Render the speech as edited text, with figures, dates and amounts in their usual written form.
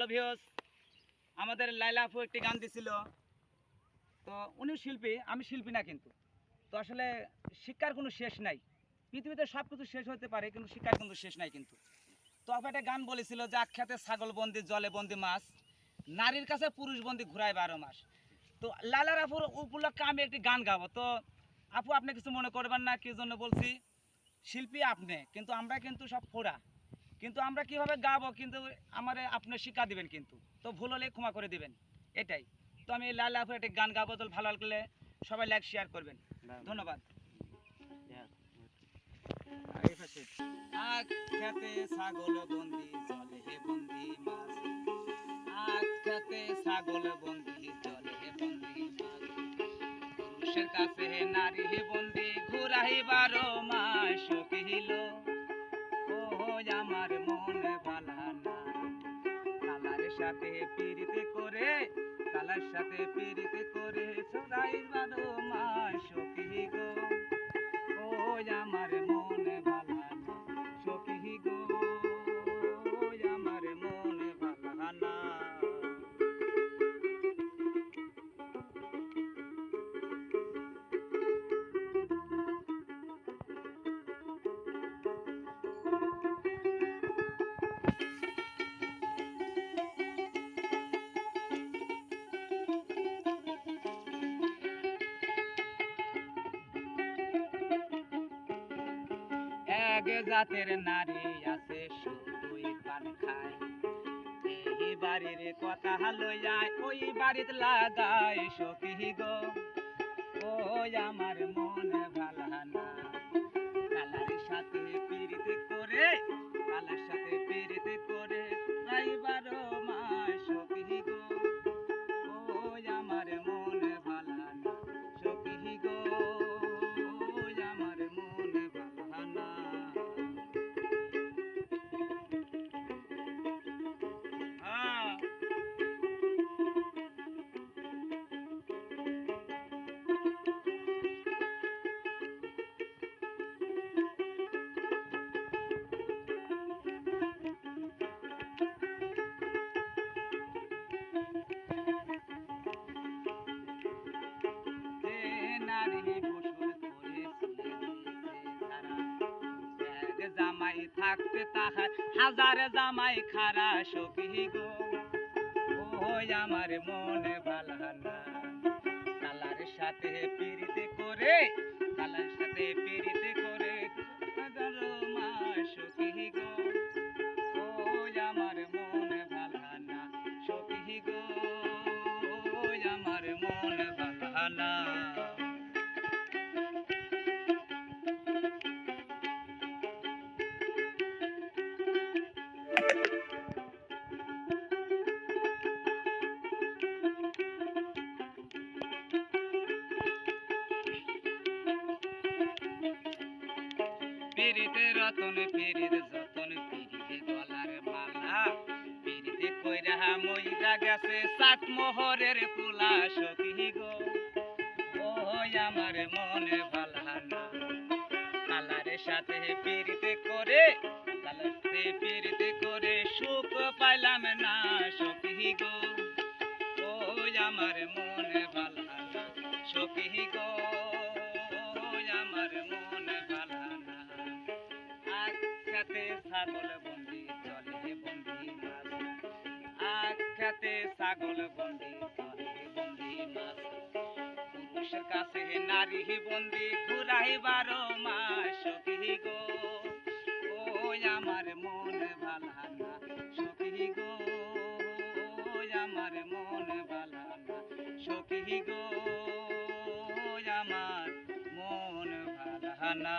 Hello viewers, আমাদের লাইলা আপু একটি গান দিছিল। তো উনি শিল্পী, আমি শিল্পী না কিন্তু। তো আসলে শিক্ষার কোনো শেষ নাই। পৃথিবীতে সব কিছু শেষ হতে পারে, কিন্তু শিক্ষার কিন্তু শেষ নাই কিন্তু। তো আপু একটা গান বলেছিল যে আখ্যাতে ছাগল বন্দি জলে বন্দি মাছ, নারীর কাছে পুরুষ বন্দি ঘুরায় 12 মাস। তো লাইলার আপুর উপলক্ষে আমি একটি গান গাবো। তো আপু আপনি কিছু মনে করবেন না, কি জন্য বলছি? শিল্পী আপনি, কিন্তু আমরা কিন্তু সব ফোড়া। কিন্তু আমরা কিভাবে গাবো কিন্তু আমারে আপনি শিক্ষা দিবেন কিন্তু। তো ভুল হলে ক্ষমা করে দিবেন, এটাই। তো আমি লাল আপুর একটি গান গাবো, তো ভালো লাগলে সবাই লাইক শেয়ার করবেন। ধন্যবাদ। আখ্যাতে ছাগল বন্দি জলে বন্দি মাছ, আখ্যাতে ছাগল বন্দি জলে বন্দি মাছ, পুরুষের কাছে নারী বন্দি ঘুরাই 12 মাস কহিল ও আমার মনে ভালা না, কালার সাথে পিরিতে করে, কালার সাথে পিরিতে করে ছড়াই 12 মাস সখী গো, ও আমার মনে ভালা না সখী গো, আমার মনে ভালা না। এক জাতের নারী আছে শুধুই পান খায়, এই বাড়ির কথা লইয়া ওই বাড়িতে লাগায় সখী গো, ও আমার মনে ভালা না, কালার সাথে পিরিতে করে, কালার সাথে পিরিতে করে প্রায় 12 মাস সখী গো, ও আমার মনে ভালা না সখী গো, আমার মনে ভালা না। যে নারী গোসল করে এক জামাই থাকতে তাহার হাজার জামাই খারা সখী গো, ও আমার মনে ভালা না, কালার সাথে পিরিতে করে, কালার সাথে পিরিতে করে 11 মাস সখী গো, ও আমার মনে ভালা না সখী গো, আমার মনে ভালা না। পিরিতে রতন পিরিত যতন পিরিতে গলার মালা, পিরিতে কইরা মইরা গেছে সাত মোহরের পোলা সখী গো, ও আমার মনে ভালা না, কালারের সাথে পিরিতে করে, কালার সাথে পিরিতে করে সুখ পাইলাম না সখী গো, ও আমার মনে ভালা না সখী গো, আমার মনে ভালা না। আখ্যাতে ছাগল বন্দি জলে বন্দি মাছ, আখ্যাতে ছাগল বন্দি জলে বন্দি মাছ, পুরুষের কাছে নারী বন্দি ঘুরাই 12 মাস সখী গো, ও আমার মনে ভালা না সখী গো, আমার মনে ভালা না সখী গো, আমার মন ভালা না।